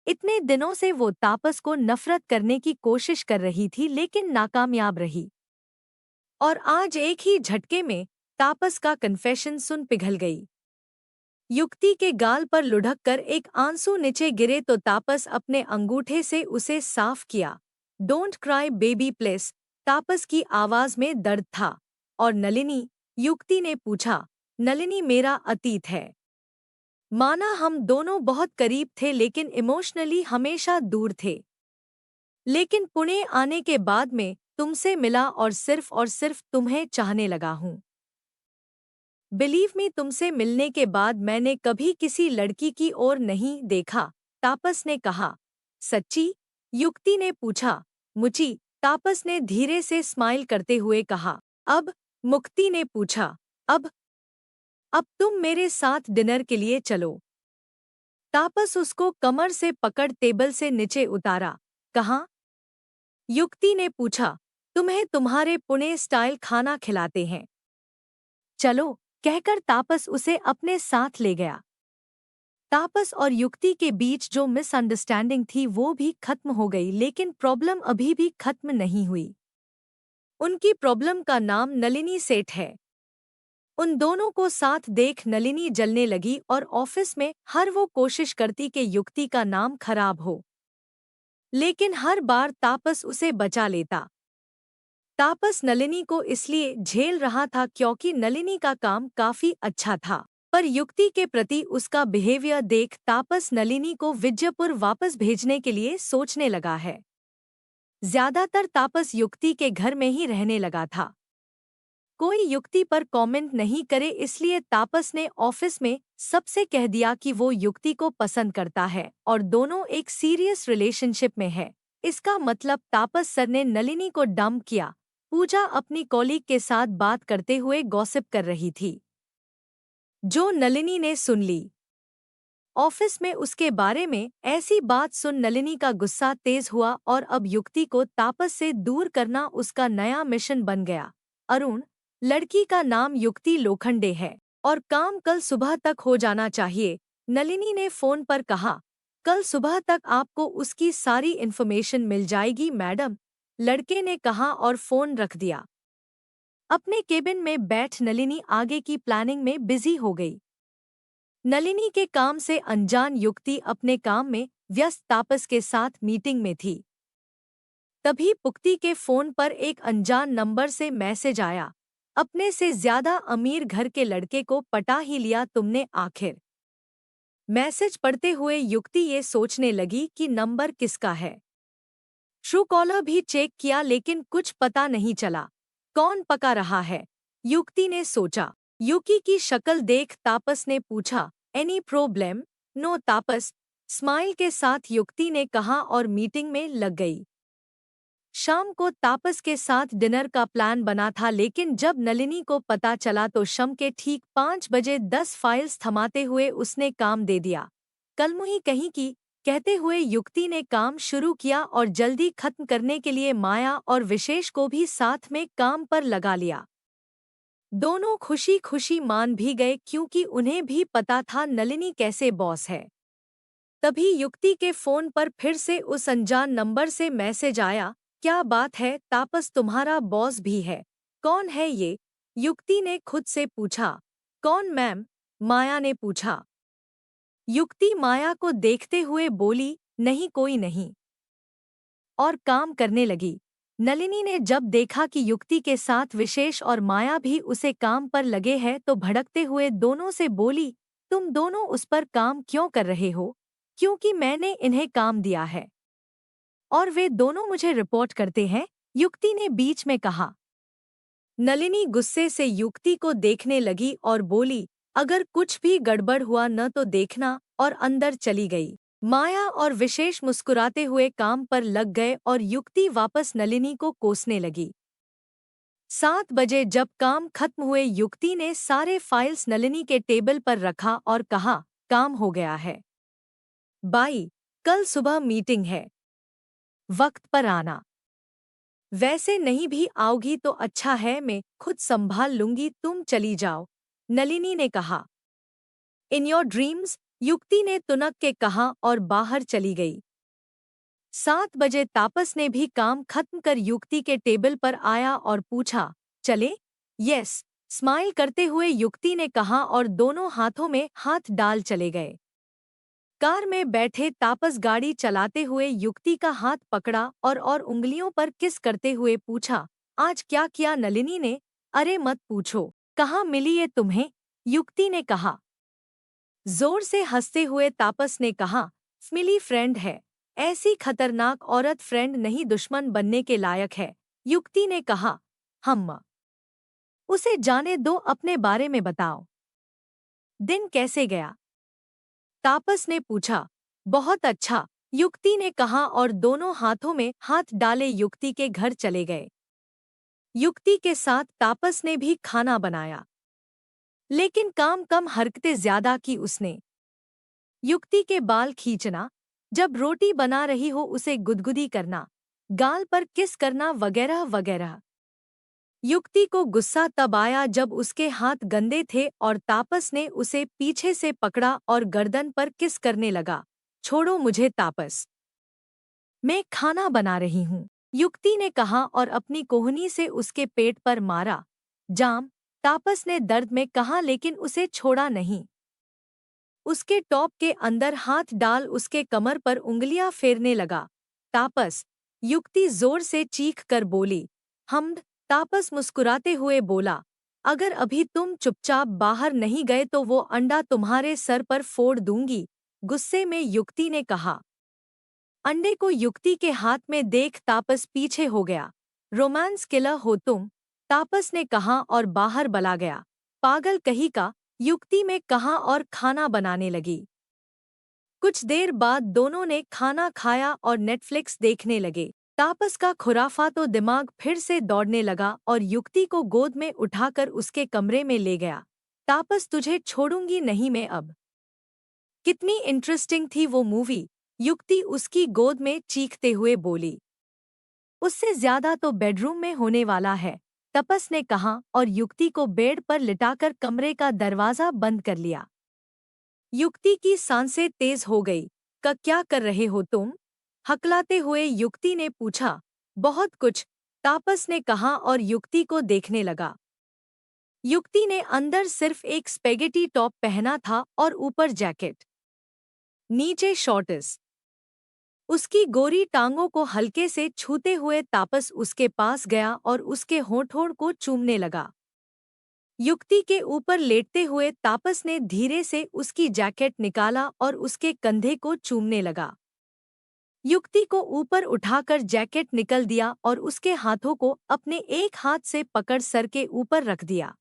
इतने दिनों से वो तापस को नफरत करने की कोशिश कर रही थी लेकिन नाकामयाब रही। और आज एक ही झटके में तापस का कन्फेशन सुन पिघल गई। युक्ति के गाल पर लुढ़क कर एक आंसू नीचे गिरे तो तापस अपने अंगूठे से उसे साफ किया। Don't cry baby please. Tapas की आवाज में दर्द था। और नलिनी? युक्ति ने पूछा। नलिनी मेरा अतीत है। माना हम दोनों बहुत करीब थे लेकिन इमोशनली हमेशा दूर थे। लेकिन पुणे आने के बाद में तुमसे मिला और सिर्फ तुम्हें चाहने लगा हूं। बिलीव मी, तुमसे मिलने के बाद मैंने कभी किसी लड़की की ओर नहीं देखा। तापस ने कहा। सच्ची? युक्ति ने पूछा। मुची, तापस ने धीरे से स्माइल करते हुए कहा। अब? मुक्ति ने पूछा। अब तुम मेरे साथ डिनर के लिए चलो। तापस उसको कमर से पकड़ टेबल से नीचे उतारा। कहाँ? युक्ति ने पूछा। तुम्हें तुम्हारे पुणे स्टाइल खाना खिलाते हैं, चलो, कहकर तापस उसे अपने साथ ले गया। तापस और युक्ति के बीच जो मिसअंडरस्टैंडिंग थी वो भी खत्म हो गई लेकिन प्रॉब्लम अभी भी खत्म नहीं हुई। उनकी प्रॉब्लम का नाम नलिनी सेठ है। उन दोनों को साथ देख नलिनी जलने लगी और ऑफिस में हर वो कोशिश करती कि युक्ति का नाम खराब हो, लेकिन हर बार तापस उसे बचा लेता। तापस नलिनी को इसलिए झेल रहा था क्योंकि नलिनी का काम काफी अच्छा था, पर युक्ति के प्रति उसका बिहेवियर देख तापस नलिनी को विजयपुर वापस भेजने के लिए सोचने लगा है। ज्यादातर तापस युक्ति के घर में ही रहने लगा था। कोई युक्ति पर कमेंट नहीं करे इसलिए तापस ने ऑफिस में सबसे कह दिया कि वो युक्ति को पसंद करता है और दोनों एक सीरियस रिलेशनशिप में है। इसका मतलब तापस सर ने नलिनी को डंप किया। पूजा अपनी कॉलीग के साथ बात करते हुए गॉसिप कर रही थी, जो नलिनी ने सुन ली। ऑफिस में उसके बारे में ऐसी बात सुन नलिनी का गुस्सा तेज हुआ और अब युक्ति को तापस से दूर करना उसका नया मिशन बन गया। अरुण, लड़की का नाम युक्ति लोखंडे है और काम कल सुबह तक हो जाना चाहिए, नलिनी ने फोन पर कहा। कल सुबह तक आपको उसकी सारी इन्फॉर्मेशन मिल जाएगी मैडम, लड़के ने कहा और फोन रख दिया। अपने केबिन में बैठ नलिनी आगे की प्लानिंग में बिजी हो गई। नलिनी के काम से अनजान युक्ति अपने काम में व्यस्त तापस के साथ मीटिंग में थी। तभी पुक्ति के फोन पर एक अनजान नंबर से मैसेज आया। अपने से ज्यादा अमीर घर के लड़के को पटा ही लिया तुमने आखिर। मैसेज पढ़ते हुए युक्ति ये सोचने लगी कि नंबर किसका है। ट्रू कॉलर भी चेक किया लेकिन कुछ पता नहीं चला। कौन पका रहा है, युक्ति ने सोचा। युकी की शक्ल देख तापस ने पूछा। Any problem? नो तापस, स्माइल के साथ युक्ति ने कहा और मीटिंग में लग गई। शाम को तापस के साथ डिनर का प्लान बना था लेकिन जब नलिनी को पता चला तो शाम के ठीक 5 बजे 10 फाइल्स थमाते हुए उसने काम दे दिया। कलमुही कहीं की, कहते हुए युक्ति ने काम शुरू किया और जल्दी खत्म करने के लिए माया और विशेष को भी साथ में काम पर लगा लिया। दोनों खुशी खुशी मान भी गए क्योंकि उन्हें भी पता था नलिनी कैसे बॉस है। तभी युक्ति के फोन पर फिर से उस अनजान नंबर से मैसेज आया। क्या बात है तापस, तुम्हारा बॉस भी है? कौन है ये? युक्ति ने खुद से पूछा। कौन मैम? माया ने पूछा। युक्ति माया को देखते हुए बोली, नहीं कोई नहीं, और काम करने लगी। नलिनी ने जब देखा कि युक्ति के साथ विशेष और माया भी उसे काम पर लगे हैं तो भड़कते हुए दोनों से बोली, तुम दोनों उस पर काम क्यों कर रहे हो? क्योंकि मैंने इन्हें काम दिया है और वे दोनों मुझे रिपोर्ट करते हैं, युक्ति ने बीच में कहा। नलिनी गुस्से से युक्ति को देखने लगी और बोली, अगर कुछ भी गड़बड़ हुआ न तो देखना, और अंदर चली गई। माया और विशेष मुस्कुराते हुए काम पर लग गए और युक्ति वापस नलिनी को कोसने लगी। 7 बजे जब काम खत्म हुए युक्ति ने सारे फाइल्स नलिनी के टेबल पर रखा और कहा, काम हो गया है। बाई, कल सुबह मीटिंग है, वक्त पर आना। वैसे नहीं भी आओगी तो अच्छा है, मैं खुद संभाल लूंगी, तुम चली जाओ, नलिनी ने कहा। इन योर ड्रीम्स, युक्ति ने तुनक के कहा और बाहर चली गई। 7 बजे तापस ने भी काम खत्म कर युक्ति के टेबल पर आया और पूछा, चले? यस, स्माइल करते हुए युक्ति ने कहा और दोनों हाथों में हाथ डाल चले गए। कार में बैठे तापस गाड़ी चलाते हुए युक्ति का हाथ पकड़ा और उंगलियों पर किस करते हुए पूछा, आज क्या किया नलिनी ने? अरे मत पूछो, कहाँ मिली ये तुम्हें? युक्ति ने कहा। जोर से हंसते हुए तापस ने कहा, मिली फ्रेंड है, ऐसी खतरनाक औरत फ्रेंड नहीं दुश्मन बनने के लायक है। युक्ति ने कहा, हम उसे जाने दो, अपने बारे में बताओ। दिन कैसे गया? तापस ने पूछा। बहुत अच्छा, युक्ति ने कहा और दोनों हाथों में हाथ डाले युक्ति के घर चले गए। युक्ति के साथ तापस ने भी खाना बनाया, लेकिन काम कम हरकतें ज्यादा की उसने। युक्ति के बाल खींचना, जब रोटी बना रही हो उसे गुदगुदी करना, गाल पर किस करना वगैरह वगैरह। युक्ति को गुस्सा तब आया जब उसके हाथ गंदे थे और तापस ने उसे पीछे से पकड़ा और गर्दन पर किस करने लगा। छोड़ो मुझे तापस, मैं खाना बना रही हूँ, युक्ति ने कहा और अपनी कोहनी से उसके पेट पर मारा। जाम, तापस ने दर्द में कहा लेकिन उसे छोड़ा नहीं। उसके टॉप के अंदर हाथ डाल उसके कमर पर उंगलियां फेरने लगा। तापस, युक्ति जोर से चीख कर बोली। हमद, तापस मुस्कुराते हुए बोला, अगर अभी तुम चुपचाप बाहर नहीं गए तो वो अंडा तुम्हारे सर पर फोड़ दूंगी, गुस्से में युक्ति ने कहा। अंडे को युक्ति के हाथ में देख तापस पीछे हो गया। रोमांस किलर हो तुम, तापस ने कहा और बाहर बला गया। पागल कहीं का, युक्ति में कहा और खाना बनाने लगी। कुछ देर बाद दोनों ने खाना खाया और नेटफ्लिक्स देखने लगे। तापस का खुराफा तो दिमाग फिर से दौड़ने लगा और युक्ति को गोद में उठाकर उसके कमरे में ले गया। तापस, तुझे छोड़ूंगी नहीं मैं अब। कितनी इंटरेस्टिंग थी वो मूवी, युक्ति उसकी गोद में चीखते हुए बोली। उससे ज्यादा तो बेडरूम में होने वाला है, तापस ने कहा और युक्ति को बेड पर लिटाकर कमरे का दरवाजा बंद कर लिया। युक्ति की सांसें तेज हो गई। क्या कर रहे हो तुम? हकलाते हुए युक्ति ने पूछा। बहुत कुछ, तापस ने कहा और युक्ति को देखने लगा। युक्ति ने अंदर सिर्फ एक स्पेगेटी टॉप पहना था और ऊपर जैकेट, नीचे शॉर्ट्स। उसकी गोरी टांगों को हल्के से छूते हुए तापस उसके पास गया और उसके होंठों को चूमने लगा। युक्ति के ऊपर लेटते हुए तापस ने धीरे से उसकी जैकेट निकाला और उसके कंधे को चूमने लगा। युक्ति को ऊपर उठाकर जैकेट निकल दिया और उसके हाथों को अपने एक हाथ से पकड़ सर के ऊपर रख दिया।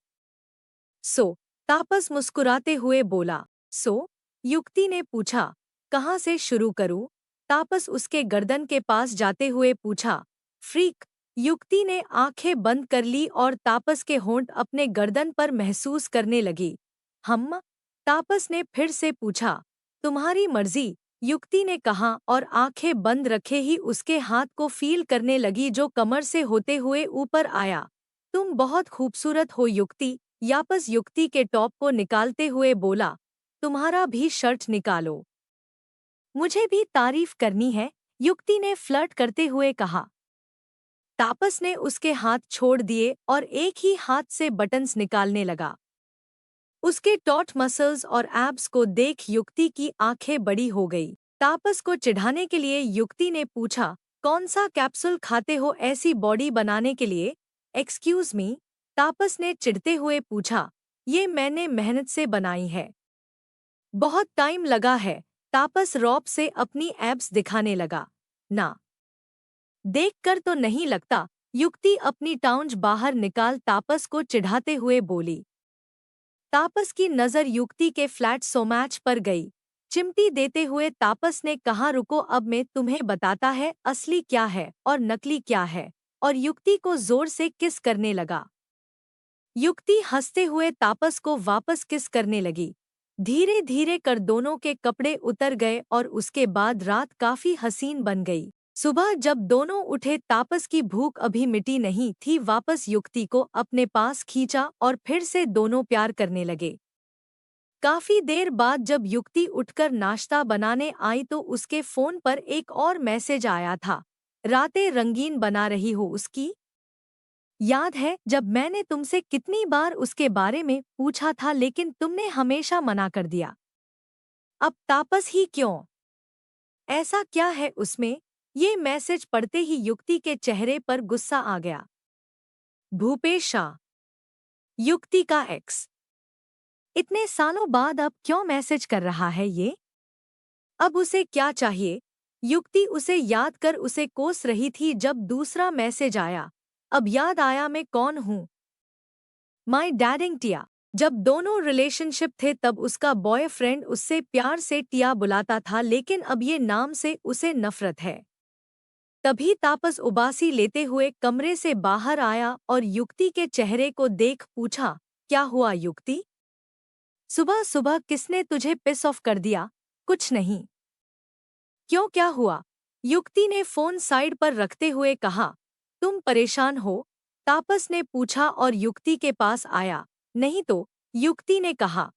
सो, तापस मुस्कुराते हुए बोला। सो, युक्ति ने पूछा। कहाँ से शुरू करूं? तापस उसके गर्दन के पास जाते हुए पूछा। फ्रीक, युक्ति ने आंखें बंद कर ली और तापस के होंठ अपने गर्दन पर महसूस करने लगी। हम? तापस ने फिर से पूछा। तुम्हारी मर्जी, युक्ति ने कहा और आंखें बंद रखे ही उसके हाथ को फील करने लगी जो कमर से होते हुए ऊपर आया। तुम बहुत खूबसूरत हो युक्ति, यापस युक्ति के टॉप को निकालते हुए बोला। तुम्हारा भी शर्ट निकालो। मुझे भी तारीफ करनी है, युक्ति ने फ्लर्ट करते हुए कहा। तापस ने उसके हाथ छोड़ दिए और एक ही हाथ से बटन्स निकालने लगा। उसके टॉट मसल्स और एब्स को देख युक्ति की आंखें बड़ी हो गई। तापस को चिढ़ाने के लिए युक्ति ने पूछा, कौन सा कैप्सूल खाते हो ऐसी बॉडी बनाने के लिए? एक्सक्यूज मी, तापस ने चिढ़ते हुए पूछा। ये मैंने मेहनत से बनाई है। बहुत टाइम लगा है, तापस रौब से अपनी एब्स दिखाने लगा। ना, देखकर तो नहीं लगता, युक्ति अपनी टाउंज बाहर निकाल तापस को चिढ़ाते हुए बोली। तापस की नज़र युक्ति के फ्लैट सोमैच पर गई। चिमटी देते हुए तापस ने कहा, रुको अब मैं तुम्हें बताता है असली क्या है और नकली क्या है, और युक्ति को जोर से किस करने लगा। युक्ति हंसते हुए तापस को वापस किस करने लगी। धीरे धीरे कर दोनों के कपड़े उतर गए और उसके बाद रात काफी हसीन बन गई। सुबह जब दोनों उठे तापस की भूख अभी मिटी नहीं थी। वापस युक्ति को अपने पास खींचा और फिर से दोनों प्यार करने लगे। काफी देर बाद जब युक्ति उठकर नाश्ता बनाने आई तो उसके फोन पर एक और मैसेज आया था। रातें रंगीन बना रही हो उसकी? याद है जब मैंने तुमसे कितनी बार उसके बारे में पूछा था लेकिन तुमने हमेशा मना कर दिया। अब तापस ही क्यों? ऐसा क्या है उसमें? ये मैसेज पढ़ते ही युक्ति के चेहरे पर गुस्सा आ गया। भूपेश शाह, युक्ति का एक्स, इतने सालों बाद अब क्यों मैसेज कर रहा है ये? अब उसे क्या चाहिए? युक्ति उसे याद कर उसे कोस रही थी जब दूसरा मैसेज आया। अब याद आया मैं कौन हूँ। माय डैडिंग टिया। जब दोनों रिलेशनशिप थे तब उसका बॉयफ्रेंड उससे प्यार से टिया बुलाता था लेकिन अब ये नाम से उसे नफरत है। तभी तापस उबासी लेते हुए कमरे से बाहर आया और युक्ति के चेहरे को देख पूछा, क्या हुआ युक्ति? सुबह सुबह किसने तुझे पिस ऑफ कर दिया? कुछ नहीं। क्यों, क्या हुआ? युक्ति ने फोन साइड पर रखते हुए कहा। तुम परेशान हो? तापस ने पूछा और युक्ति के पास आया। नहीं तो, युक्ति ने कहा।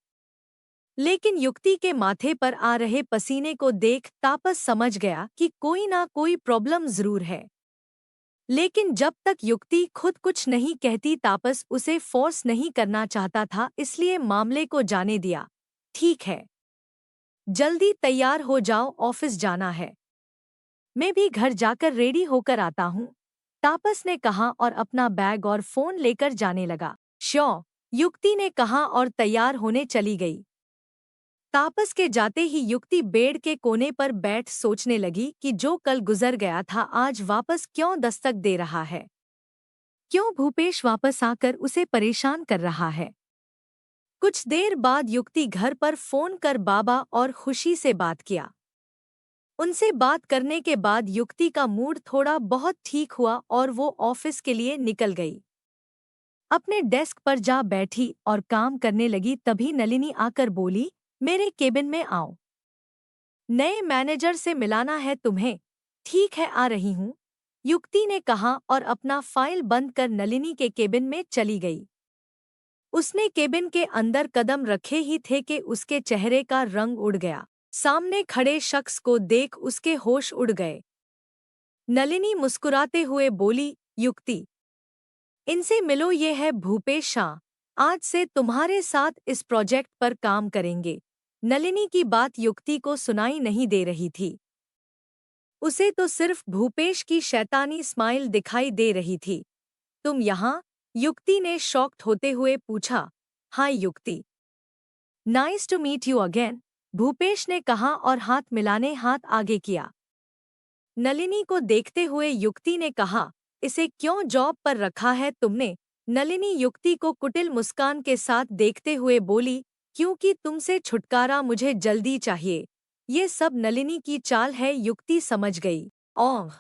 लेकिन युक्ति के माथे पर आ रहे पसीने को देख तापस समझ गया कि कोई ना कोई प्रॉब्लम जरूर है। लेकिन जब तक युक्ति खुद कुछ नहीं कहती तापस उसे फोर्स नहीं करना चाहता था, इसलिए मामले को जाने दिया। ठीक है, जल्दी तैयार हो जाओ, ऑफिस जाना है। मैं भी घर जाकर रेडी होकर आता हूँ, तापस ने कहा और अपना बैग और फोन लेकर जाने लगा। श्योर, युक्ति ने कहा और तैयार होने चली गई। तापस के जाते ही युक्ति बेड के कोने पर बैठ सोचने लगी कि जो कल गुजर गया था आज वापस क्यों दस्तक दे रहा है। क्यों भूपेश वापस आकर उसे परेशान कर रहा है। कुछ देर बाद युक्ति घर पर फोन कर बाबा और खुशी से बात किया। उनसे बात करने के बाद युक्ति का मूड थोड़ा बहुत ठीक हुआ और वो ऑफिस के लिए निकल गई। अपने डेस्क पर जा बैठी और काम करने लगी तभी नलिनी आकर बोली, मेरे केबिन में आओ। नए मैनेजर से मिलाना है तुम्हें। ठीक है, आ रही हूँ, युक्ति ने कहा और अपना फाइल बंद कर नलिनी के केबिन में चली गई। उसने केबिन के अंदर कदम रखे ही थे कि उसके चेहरे का रंग उड़ गया। सामने खड़े शख्स को देख उसके होश उड़ गए। नलिनी मुस्कुराते हुए बोली, युक्ति, इनसे मिलो, ये है भूपेश शाह, आज से तुम्हारे साथ इस प्रोजेक्ट पर काम करेंगे। नलिनी की बात युक्ति को सुनाई नहीं दे रही थी। उसे तो सिर्फ भूपेश की शैतानी स्माइल दिखाई दे रही थी। तुम यहाँ? युक्ति ने शॉक्ड होते हुए पूछा। Hi Yukti, nice to meet you again, Bhupesh ने कहा और हाथ मिलाने हाथ आगे किया। नलिनी को देखते हुए युक्ति ने कहा, इसे क्यों जॉब पर रखा है तुमने? नलिनी युक्ति को कुटिल मुस्कान के साथ देखते हुए बोली, क्योंकि तुमसे छुटकारा मुझे जल्दी चाहिए। ये सब नलिनी की चाल है, युक्ति समझ गई। ओह,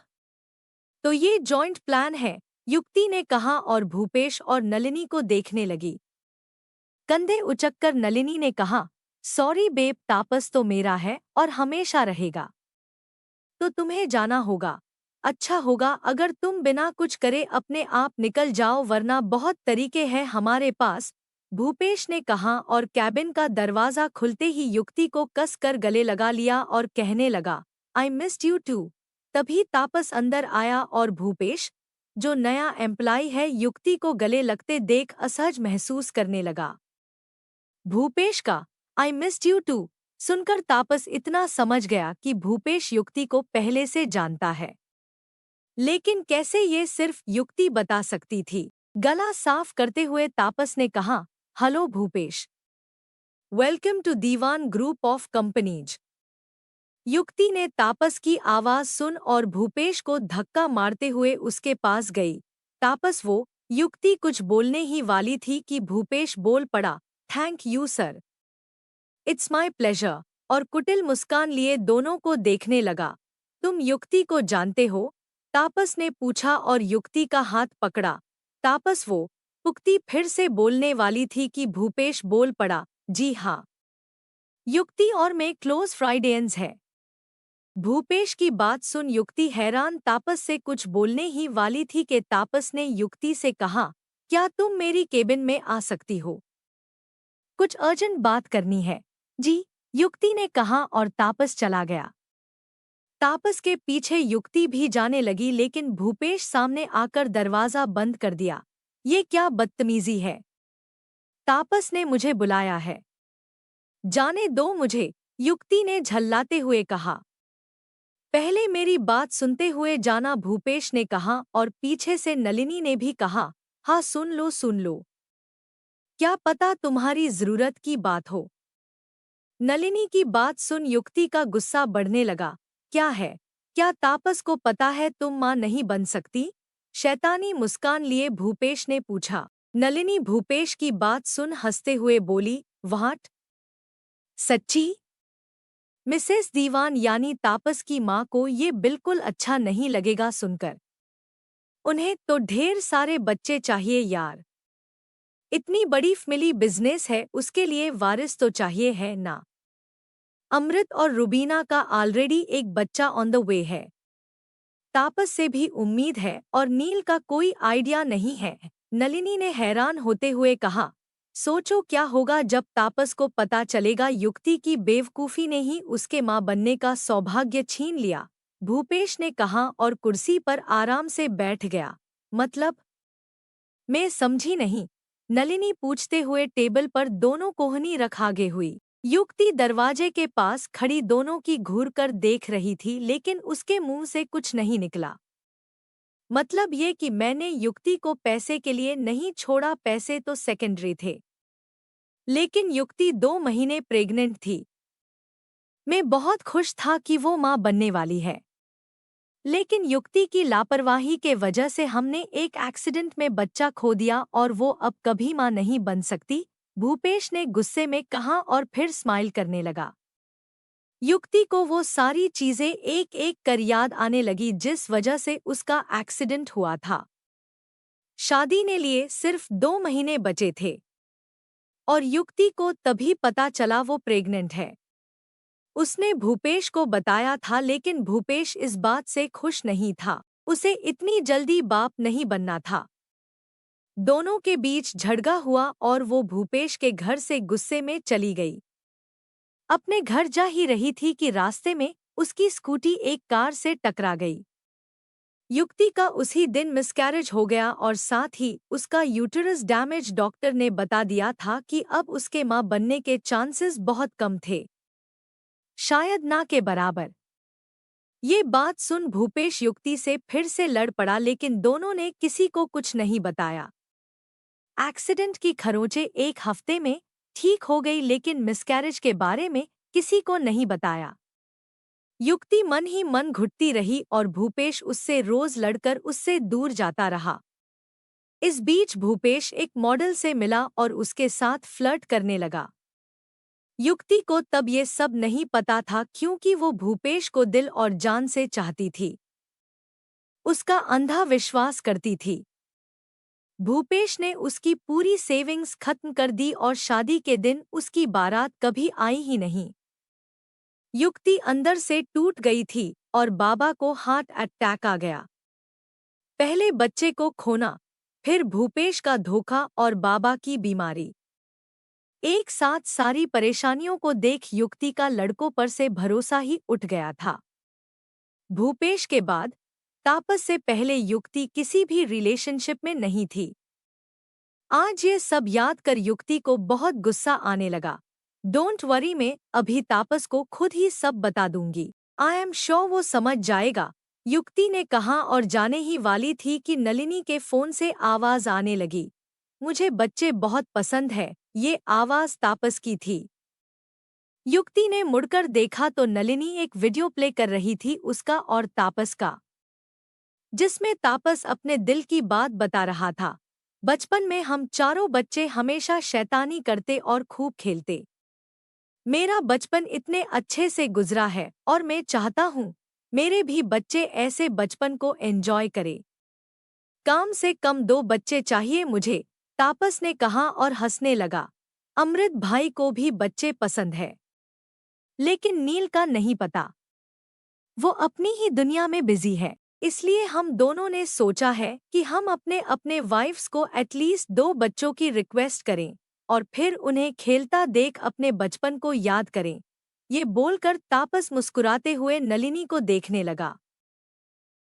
तो ये जॉइंट प्लान है, युक्ति ने कहा और भूपेश और नलिनी को देखने लगी। कंधे उचककर नलिनी ने कहा, सॉरी बेब, तापस तो मेरा है और हमेशा रहेगा। तो तुम्हें जाना होगा। अच्छा होगा अगर तुम बिना कुछ करे अपने आप निकल जाओ, वरना बहुत तरीके हैं हमारे पास, भूपेश ने कहा और कैबिन का दरवाजा खुलते ही युक्ति को कस कर गले लगा लिया और कहने लगा, आई मिस्ड यू टू। तभी तापस अंदर आया और भूपेश, जो नया एम्प्लॉय है, युक्ति को गले लगते देख असहज महसूस करने लगा। भूपेश का आई मिस्ड यू टू सुनकर तापस इतना समझ गया कि भूपेश युक्ति को पहले से जानता है। लेकिन कैसे ये सिर्फ युक्ति बता सकती थी। गला साफ करते हुए तापस ने कहा, hello Bhupesh, welcome to Diwan group of companies. Yukti ने तापस की आवाज सुन और भूपेश को धक्का मारते हुए उसके पास गई। तापस वो युक्ति कुछ बोलने ही वाली थी कि भूपेश बोल पड़ा, thank you sir, it's my pleasure, और कुटिल मुस्कान लिए दोनों को देखने लगा। तुम युक्ति को जानते हो? तापस ने पूछा और युक्ति का हाथ पकड़ा। तापस वो पुक्ति फिर से बोलने वाली थी कि भूपेश बोल पड़ा, जी हाँ, युक्ति और मैं क्लोज फ्राइडेंस है। भूपेश की बात सुन युक्ति हैरान तापस से कुछ बोलने ही वाली थी कि तापस ने युक्ति से कहा, क्या तुम मेरी केबिन में आ सकती हो? कुछ अर्जेंट बात करनी है। जी, युक्ति ने कहा और तापस चला गया। तापस के पीछे युक्ति भी जाने लगी लेकिन भूपेश सामने आकर दरवाजा बंद कर दिया। ये क्या बदतमीजी है? तापस ने मुझे बुलाया है। जाने दो मुझे, युक्ति ने झल्लाते हुए कहा। पहले मेरी बात सुनते हुए जाना, भूपेश ने कहा और पीछे से नलिनी ने भी कहा, हाँ सुन लो सुन लो। क्या पता तुम्हारी जरूरत की बात हो। नलिनी की बात सुन युक्ति का गुस्सा बढ़ने लगा। क्या है? क्या तापस को पता है तुम मां नहीं बन सकती? शैतानी मुस्कान लिए भूपेश ने पूछा। नलिनी भूपेश की बात सुन हंसते हुए बोली, व्हाट? सच्ची? मिसेस दीवान यानी तापस की मां को ये बिल्कुल अच्छा नहीं लगेगा सुनकर। उन्हें तो ढेर सारे बच्चे चाहिए यार। इतनी बड़ी फैमिली बिजनेस है, उसके लिए वारिस तो चाहिए है ना। अमृत और रुबीना का ऑलरेडी एक बच्चा ऑन द वे है। तापस से भी उम्मीद है और नील का कोई आइडिया नहीं है। नलिनी ने हैरान होते हुए कहा। सोचो क्या होगा जब तापस को पता चलेगा युक्ति की बेवकूफ़ी ने ही उसके मां बनने का सौभाग्य छीन लिया। भूपेश ने कहा और कुर्सी पर आराम से बैठ गया। मतलब? मैं समझी नहीं, नलिनी पूछते हुए टेबल पर दोनों कोहनी रख आगे हुई। युक्ति दरवाजे के पास खड़ी दोनों की घूर कर देख रही थी लेकिन उसके मुंह से कुछ नहीं निकला। मतलब ये कि मैंने युक्ति को पैसे के लिए नहीं छोड़ा, पैसे तो सेकेंडरी थे। लेकिन युक्ति 2 महीने प्रेग्नेंट थी। मैं बहुत खुश था कि वो मां बनने वाली है। लेकिन युक्ति की लापरवाही के वजह से हमने एक एक्सीडेंट में बच्चा खो दिया और वो अब कभी मां नहीं बन सकती, भूपेश ने गुस्से में कहा और फिर स्माइल करने लगा। युक्ति को वो सारी चीजें एक एक कर याद आने लगी जिस वजह से उसका एक्सीडेंट हुआ था। शादी ने लिए सिर्फ 2 महीने बचे थे और युक्ति को तभी पता चला वो प्रेग्नेंट है। उसने भूपेश को बताया था लेकिन भूपेश इस बात से खुश नहीं था। उसे इतनी जल्दी बाप नहीं बनना था। दोनों के बीच झगड़ा हुआ और वो भूपेश के घर से गुस्से में चली गई। अपने घर जा ही रही थी कि रास्ते में उसकी स्कूटी एक कार से टकरा गई। युक्ति का उसी दिन मिसकैरेज हो गया और साथ ही उसका यूटेरस डैमेज। डॉक्टर ने बता दिया था कि अब उसके मां बनने के चांसेस बहुत कम थे, शायद ना के बराबर। ये बात सुन भूपेश युक्ति से फिर से लड़ पड़ा लेकिन दोनों ने किसी को कुछ नहीं बताया। एक्सीडेंट की खरोंचें 1 हफ्ते में ठीक हो गई लेकिन मिसकैरेज के बारे में किसी को नहीं बताया। युक्ति मन ही मन घुटती रही और भूपेश उससे रोज लड़कर उससे दूर जाता रहा। इस बीच भूपेश एक मॉडल से मिला और उसके साथ फ्लर्ट करने लगा। युक्ति को तब ये सब नहीं पता था क्योंकि वो भूपेश को दिल और जान से चाहती थी, उसका अंधा विश्वास करती थी। भूपेश ने उसकी पूरी सेविंग्स खत्म कर दी और शादी के दिन उसकी बारात कभी आई ही नहीं। युक्ति अंदर से टूट गई थी और बाबा को हार्ट अटैक आ गया। पहले बच्चे को खोना, फिर भूपेश का धोखा और बाबा की बीमारी। एक साथ सारी परेशानियों को देख युक्ति का लड़कों पर से भरोसा ही उठ गया था। भूपेश के बाद तापस से पहले युक्ति किसी भी रिलेशनशिप में नहीं थी। आज ये सब याद कर युक्ति को बहुत गुस्सा आने लगा। डोंट वरी, मैं अभी तापस को खुद ही सब बता दूंगी। आई एम श्योर वो समझ जाएगा, युक्ति ने कहा और जाने ही वाली थी कि नलिनी के फोन से आवाज आने लगी। मुझे बच्चे बहुत पसंद है, ये आवाज तापस की थी। युक्ति ने मुड़कर देखा तो नलिनी एक वीडियो प्ले कर रही थी उसका और तापस का, जिसमें तापस अपने दिल की बात बता रहा था। बचपन में हम चारों बच्चे हमेशा शैतानी करते और खूब खेलते। मेरा बचपन इतने अच्छे से गुजरा है और मैं चाहता हूँ मेरे भी बच्चे ऐसे बचपन को एंजॉय करें। कम से कम 2 बच्चे चाहिए मुझे, तापस ने कहा और हंसने लगा। अमृत भाई को भी बच्चे पसंद है, लेकिन नील का नहीं पता, वो अपनी ही दुनिया में बिजी है। इसलिए हम दोनों ने सोचा है कि हम अपने अपने वाइफ्स को एटलीस्ट 2 बच्चों की रिक्वेस्ट करें। और फिर उन्हें खेलता देख अपने बचपन को याद करें। ये बोलकर तापस मुस्कुराते हुए नलिनी को देखने लगा।